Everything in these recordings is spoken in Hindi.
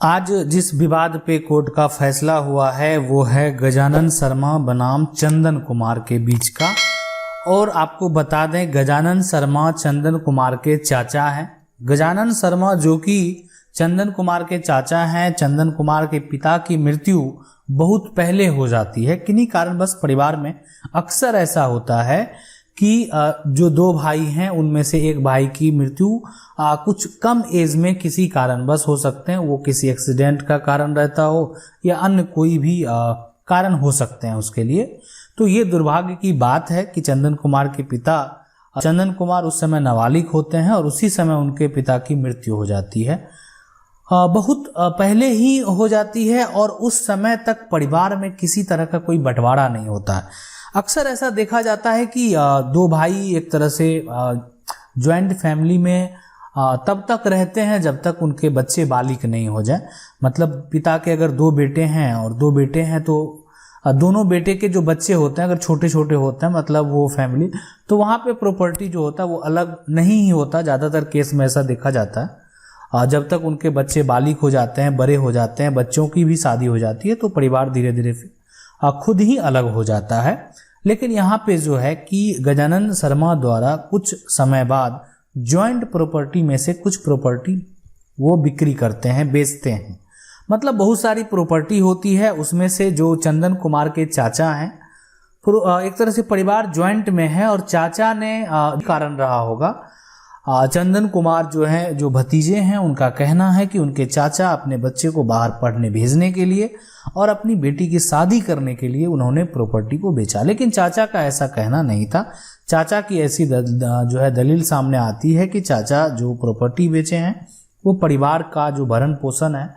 आज जिस विवाद पे कोर्ट का फैसला हुआ है वो है गजानन शर्मा बनाम चंदन कुमार के बीच का। और आपको बता दें, गजानन शर्मा चंदन कुमार के चाचा हैं। गजानन शर्मा जो कि चंदन कुमार के चाचा हैं, चंदन कुमार के पिता की मृत्यु बहुत पहले हो जाती है। किन्हीं कारणवश परिवार में अक्सर ऐसा होता है कि जो दो भाई हैं उनमें से एक भाई की मृत्यु कुछ कम एज में किसी कारणवश हो सकते हैं। वो किसी एक्सीडेंट का कारण रहता हो या अन्य कोई भी कारण हो सकते हैं उसके लिए। तो ये दुर्भाग्य की बात है कि चंदन कुमार के पिता चंदन कुमार उस समय नाबालिग होते हैं और उसी समय उनके पिता की मृत्यु हो जाती है। बहुत पहले ही हो जाती है और उस समय तक परिवार में किसी तरह का कोई बंटवारा नहीं होता है। अक्सर ऐसा देखा जाता है कि दो भाई एक तरह से जॉइंट फैमिली में तब तक रहते हैं जब तक उनके बच्चे बालिग नहीं हो जाए। मतलब पिता के अगर दो बेटे हैं और दो बेटे हैं तो दोनों बेटे के जो बच्चे होते हैं अगर छोटे छोटे होते हैं, मतलब वो फैमिली, तो वहाँ पे प्रॉपर्टी जो होता है वो अलग नहीं ही होता। ज़्यादातर केस में ऐसा देखा जाता है। जब तक उनके बच्चे बालिग हो जाते हैं, बड़े हो जाते हैं, बच्चों की भी शादी हो जाती है तो परिवार धीरे धीरे खुद ही अलग हो जाता है। लेकिन यहाँ पे जो है कि गजानन शर्मा द्वारा कुछ समय बाद जॉइंट प्रॉपर्टी में से कुछ प्रॉपर्टी वो बिक्री करते हैं, बेचते हैं। मतलब बहुत सारी प्रॉपर्टी होती है, उसमें से जो चंदन कुमार के चाचा हैं, एक तरह से परिवार जॉइंट में है और चाचा ने कारण रहा होगा। चंदन कुमार जो है, जो भतीजे हैं, उनका कहना है कि उनके चाचा अपने बच्चे को बाहर पढ़ने भेजने के लिए और अपनी बेटी की शादी करने के लिए उन्होंने प्रॉपर्टी को बेचा। लेकिन चाचा का ऐसा कहना नहीं था। चाचा की ऐसी जो है दलील सामने आती है कि चाचा जो प्रॉपर्टी बेचे हैं वो परिवार का जो भरण पोषण है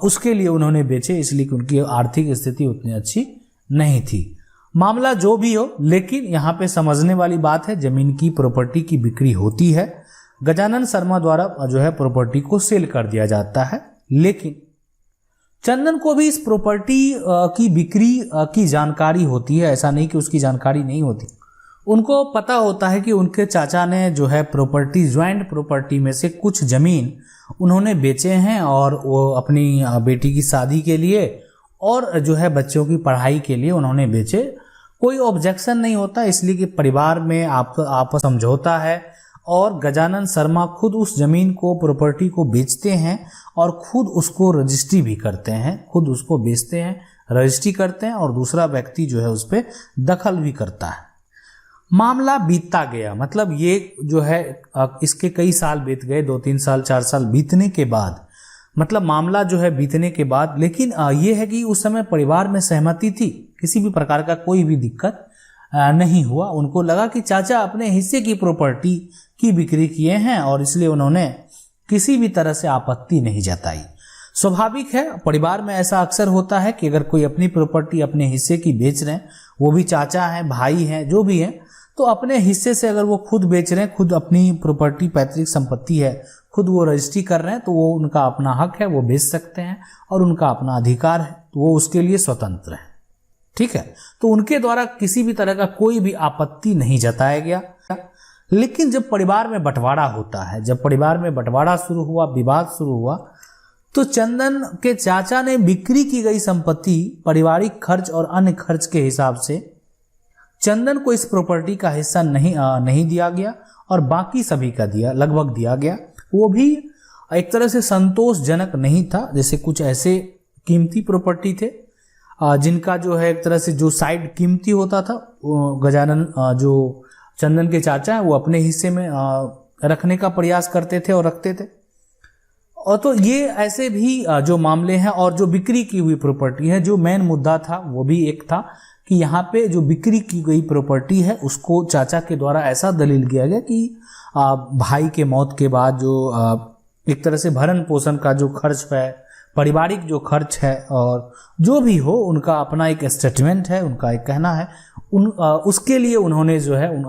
उसके लिए उन्होंने बेचे, इसलिए कि उनकी आर्थिक स्थिति उतनी अच्छी नहीं थी। मामला जो भी हो, लेकिन यहाँ पे समझने वाली बात है, जमीन की प्रॉपर्टी की बिक्री होती है। गजानन शर्मा द्वारा जो है प्रॉपर्टी को सेल कर दिया जाता है। लेकिन चंदन को भी इस प्रॉपर्टी की बिक्री की जानकारी होती है, ऐसा नहीं कि उसकी जानकारी नहीं होती। उनको पता होता है कि उनके चाचा ने जो है प्रॉपर्टी, ज्वाइंट प्रॉपर्टी में से कुछ जमीन उन्होंने बेचे हैं और वो अपनी बेटी की शादी के लिए और जो है बच्चों की पढ़ाई के लिए उन्होंने बेचे। कोई ऑब्जेक्शन नहीं होता, इसलिए कि परिवार में आपस समझौता है और गजानन शर्मा खुद उस जमीन को, प्रॉपर्टी को बेचते हैं और खुद उसको रजिस्ट्री भी करते हैं, खुद उसको बेचते हैं, रजिस्ट्री करते हैं और दूसरा व्यक्ति जो है उस पर दखल भी करता है। मामला बीतता गया, मतलब ये जो है इसके कई साल बीत गए, 2-3 साल 4 साल बीतने के बाद, मतलब मामला जो है बीतने के बाद। लेकिन ये है कि उस समय परिवार में सहमति थी, किसी भी प्रकार का कोई भी दिक्कत नहीं हुआ। उनको लगा कि चाचा अपने हिस्से की प्रॉपर्टी की बिक्री किए हैं और इसलिए उन्होंने किसी भी तरह से आपत्ति नहीं जताई। स्वाभाविक है, परिवार में ऐसा अक्सर होता है कि अगर कोई अपनी प्रॉपर्टी अपने हिस्से की बेच रहे हैं, वो भी चाचा हैं, भाई हैं, जो भी हैं, तो अपने हिस्से से अगर वो खुद बेच रहे हैं, खुद अपनी प्रॉपर्टी, पैतृक संपत्ति है, खुद वो रजिस्ट्री कर रहे हैं, तो वो उनका अपना हक है, वो बेच सकते हैं और उनका अपना अधिकार है, तो वो उसके लिए स्वतंत्र है। ठीक है, तो उनके द्वारा किसी भी तरह का कोई भी आपत्ति नहीं जताया गया। लेकिन जब परिवार में बंटवारा होता है, जब परिवार में बंटवारा शुरू हुआ, विवाद शुरू हुआ, तो चंदन के चाचा ने बिक्री की गई संपत्ति पारिवारिक खर्च और अन्य खर्च के हिसाब से चंदन को इस प्रॉपर्टी का हिस्सा नहीं दिया गया और बाकी सभी का लगभग दिया गया। वो भी एक तरह से संतोषजनक नहीं था। जैसे कुछ ऐसे कीमती प्रॉपर्टी थे जिनका जो है एक तरह से जो साइड कीमती होता था, गजानन जो चंदन के चाचा हैं वो अपने हिस्से में रखने का प्रयास करते थे और रखते थे। और तो ये ऐसे भी जो मामले हैं और जो बिक्री की हुई प्रॉपर्टी है, जो मेन मुद्दा था वो भी एक था कि यहाँ पे जो बिक्री की गई प्रॉपर्टी है उसको चाचा के द्वारा ऐसा दलील किया गया कि भाई के मौत के बाद जो एक तरह से भरण पोषण का जो खर्च है, पारिवारिक जो खर्च है और जो भी हो, उनका अपना एक स्टेटमेंट है, उनका एक कहना है, उसके लिए उन्होंने जो है उन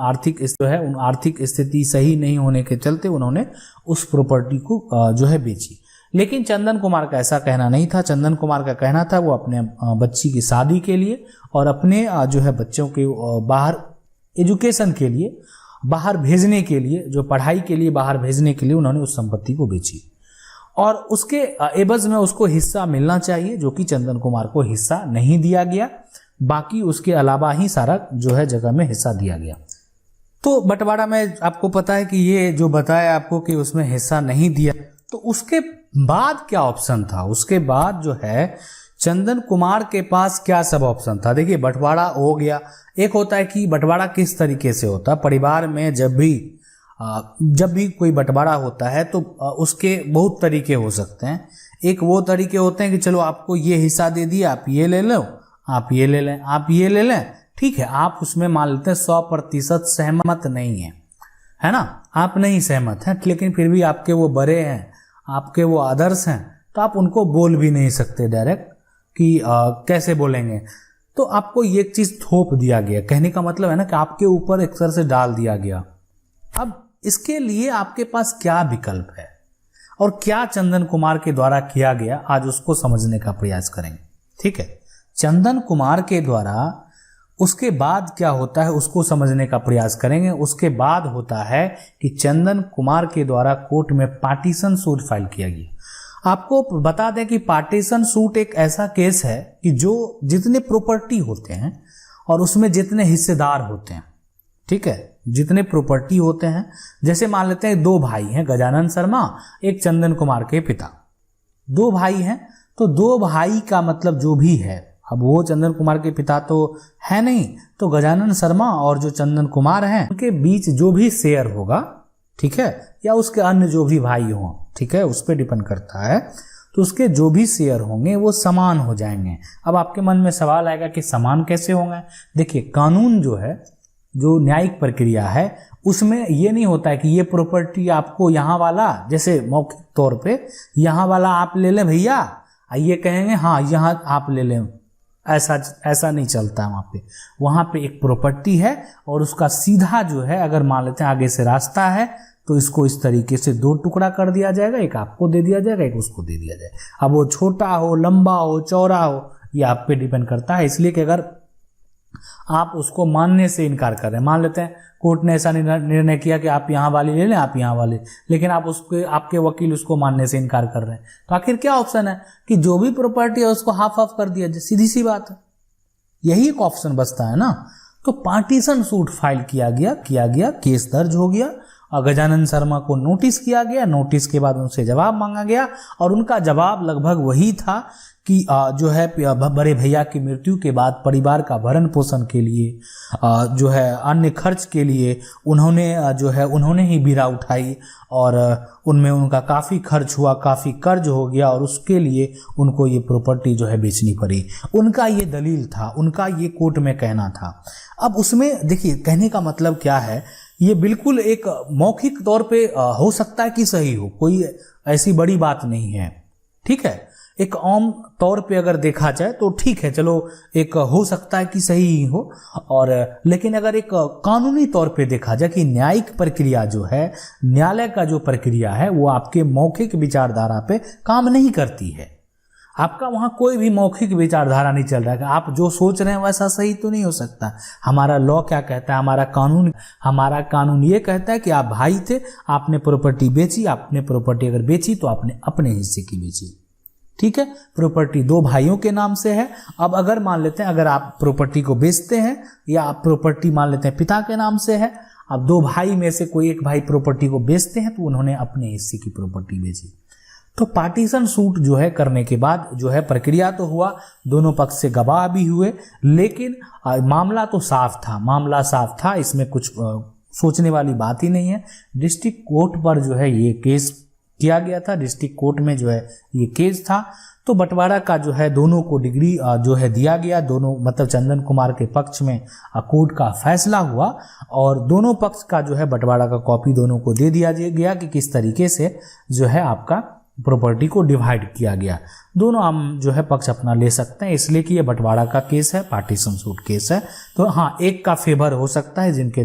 आर्थिक स्थिति सही नहीं होने के चलते उन्होंने उस प्रॉपर्टी को जो है बेची। लेकिन चंदन कुमार का ऐसा कहना नहीं था। चंदन कुमार का कहना था वो अपने बच्ची की शादी के लिए और अपने जो है बच्चों के बाहर एजुकेशन के लिए, बाहर भेजने के लिए, जो पढ़ाई के लिए बाहर भेजने के लिए उन्होंने उस संपत्ति को बेची। और उसके एवज में उसको हिस्सा मिलना चाहिए, जो कि चंदन कुमार को हिस्सा नहीं दिया गया। बाकी उसके अलावा ही सारा जो है जगह में हिस्सा दिया गया। तो बंटवारा में आपको पता है कि ये जो बताया आपको कि उसमें हिस्सा नहीं दिया, तो उसके बाद क्या ऑप्शन था? उसके बाद जो है चंदन कुमार के पास क्या सब ऑप्शन था? देखिए, बंटवारा हो गया। एक होता है कि बंटवारा किस तरीके से होता है, परिवार में जब भी कोई बंटवारा होता है तो उसके बहुत तरीके हो सकते हैं। एक वो तरीके होते हैं कि चलो आपको ये हिस्सा दे दिया, आप ये ले लो, आप ये ले लें, आप ये ले लें, ठीक है। आप उसमें मान लेते हैं 100% सहमत नहीं है ना, आप नहीं सहमत हैं, लेकिन फिर भी आपके वो बड़े हैं, आपके वो आदर्श हैं, तो आप उनको बोल भी नहीं सकते डायरेक्ट कि कैसे बोलेंगे। तो आपको ये चीज थोप दिया गया, कहने का मतलब है ना कि आपके ऊपर एक तरह से डाल दिया गया। अब इसके लिए आपके पास क्या विकल्प है और क्या चंदन कुमार के द्वारा किया गया, आज उसको समझने का प्रयास करेंगे। ठीक है, चंदन कुमार के द्वारा उसके बाद क्या होता है उसको समझने का प्रयास करेंगे। उसके बाद होता है कि चंदन कुमार के द्वारा कोर्ट में पार्टीशन सूट फाइल किया गया। आपको बता दें कि पार्टीशन सूट एक ऐसा केस है कि जो जितने प्रॉपर्टी होते हैं और उसमें जितने हिस्सेदार होते हैं, ठीक है, जितने प्रॉपर्टी होते हैं, जैसे मान लेते हैं 2 भाई हैं, गजानन शर्मा, एक चंदन कुमार के पिता, 2 भाई हैं, तो 2 भाई का मतलब जो भी है, अब वो चंदन कुमार के पिता तो है नहीं, तो गजानन शर्मा और जो चंदन कुमार हैं उनके बीच जो भी शेयर होगा, ठीक है, या उसके अन्य जो भी भाई हों, ठीक है, उस पर डिपेंड करता है, तो उसके जो भी शेयर होंगे वो समान हो जाएंगे। अब आपके मन में सवाल आएगा कि समान कैसे होंगे? देखिए, कानून जो है, जो न्यायिक प्रक्रिया है, उसमें ये नहीं होता है कि ये प्रॉपर्टी आपको यहाँ वाला, जैसे मौखिक तौर पे यहाँ वाला आप ले लें भैया, ये कहेंगे हाँ यहाँ आप ले लें, ऐसा नहीं चलता है। वहाँ पे एक प्रॉपर्टी है और उसका सीधा जो है, अगर मान लेते हैं आगे से रास्ता है, तो इसको इस तरीके से 2 टुकड़ा कर दिया जाएगा, एक आपको दे दिया जाएगा, एक उसको दे दिया जाएगा। अब वो छोटा हो, लंबा हो, चौड़ा हो, ये आप पे डिपेंड करता है। इसलिए कि अगर आप उसको मानने से इनकार कर रहे हैं, मान लेते हैं कोर्ट ने ऐसा निर्णय किया कि आप यहाँ वाली ले लें, आप यहाँ वाली, लेकिन आप उसके आपके वकील उसको मानने से इनकार कर रहे हैं, तो आखिर क्या ऑप्शन है कि जो भी प्रॉपर्टी है उसको हाफ हाफ कर दिया जाए, सीधी सी बात है, यही एक ऑप्शन बचता है ना। तो पार्टीशन सूट फाइल किया गया, केस दर्ज हो गया, गजानन शर्मा को नोटिस किया गया, नोटिस के बाद उनसे जवाब मांगा गया और उनका जवाब लगभग वही था कि जो है बड़े भैया की मृत्यु के बाद परिवार का भरण पोषण के लिए, जो है अन्य खर्च के लिए उन्होंने ही बीड़ा उठाई और उनमें उनका काफ़ी खर्च हुआ, काफ़ी कर्ज हो गया और उसके लिए उनको ये प्रॉपर्टी जो है बेचनी पड़ी। उनका ये दलील था, उनका ये कोर्ट में कहना था। अब उसमें देखिए, कहने का मतलब क्या है, ये बिल्कुल एक मौखिक तौर पे हो सकता है कि सही हो, कोई ऐसी बड़ी बात नहीं है, ठीक है। एक आम तौर पे अगर देखा जाए तो ठीक है, चलो एक हो सकता है कि सही ही हो, और लेकिन अगर एक कानूनी तौर पे देखा जाए कि न्यायिक प्रक्रिया जो है, न्यायालय का जो प्रक्रिया है, वो आपके मौखिक विचारधारा पे काम नहीं करती है। आपका वहाँ कोई भी मौखिक विचारधारा नहीं चल रहा है कि आप जो सोच रहे हैं वैसा सही तो नहीं हो सकता। हमारा लॉ क्या कहता है, हमारा कानून ये कहता है कि आप भाई थे, आपने प्रॉपर्टी बेची, आपने प्रॉपर्टी अगर बेची तो आपने अपने हिस्से की बेची, ठीक है। प्रॉपर्टी 2 भाइयों के नाम से है। अब अगर मान लेते हैं, अगर आप प्रॉपर्टी को बेचते हैं या आप प्रॉपर्टी मान लेते हैं पिता के नाम से है, अब 2 भाई में से कोई एक भाई प्रॉपर्टी को बेचते हैं, तो उन्होंने अपने हिस्से की प्रॉपर्टी बेची। तो पार्टीशन सूट जो है करने के बाद जो है प्रक्रिया तो हुआ, दोनों पक्ष से गवाह भी हुए, लेकिन मामला तो साफ था, इसमें कुछ सोचने वाली बात ही नहीं है। डिस्ट्रिक्ट कोर्ट पर जो है ये केस किया गया था, डिस्ट्रिक्ट कोर्ट में जो है ये केस था। तो बंटवारा का जो है दोनों को डिग्री जो है दिया गया, दोनों मतलब चंदन कुमार के पक्ष में कोर्ट का फैसला हुआ और दोनों पक्ष का जो है बंटवारा का कॉपी दोनों को दे दिया गया कि किस तरीके से जो है आपका प्रॉपर्टी को डिवाइड किया गया। दोनों हम जो है पक्ष अपना ले सकते हैं, इसलिए कि ये बंटवारा का केस है, पार्टीशन सूट केस है। तो हाँ, एक का फेवर हो सकता है जिनके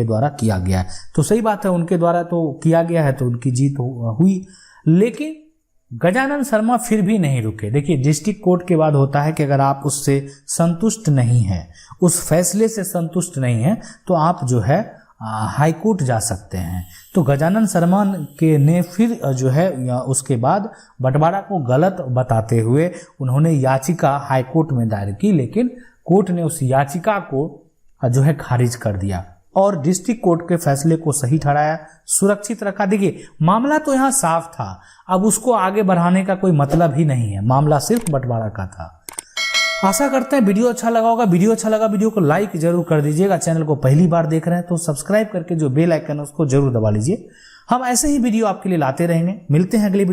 द्वारा किया गया है, तो सही बात है, उनके द्वारा तो किया गया है तो उनकी जीत हुई। लेकिन गजानन शर्मा फिर भी नहीं रुके। देखिए, डिस्ट्रिक्ट कोर्ट के बाद होता है कि अगर आप उससे संतुष्ट नहीं हैं, उस फैसले से संतुष्ट नहीं हैं, तो आप जो है हाई कोर्ट जा सकते हैं। तो गजानन शर्मा के ने फिर जो है उसके बाद बंटवारा को गलत बताते हुए उन्होंने याचिका हाई कोर्ट में दायर की, लेकिन कोर्ट ने उस याचिका को जो है खारिज कर दिया और डिस्ट्रिक्ट कोर्ट के फैसले को सही ठहराया, सुरक्षित रखा। देखिए मामला तो यहाँ साफ था, अब उसको आगे बढ़ाने का कोई मतलब ही नहीं है, मामला सिर्फ बंटवारा का था। आशा करते हैं वीडियो अच्छा लगा होगा। वीडियो अच्छा लगा वीडियो को लाइक जरूर कर दीजिएगा। चैनल को पहली बार देख रहे हैं तो सब्सक्राइब करके जो बेल आइकन है उसको जरूर दबा लीजिए। हम ऐसे ही वीडियो आपके लिए लाते रहेंगे। मिलते हैं अगली वीडियो।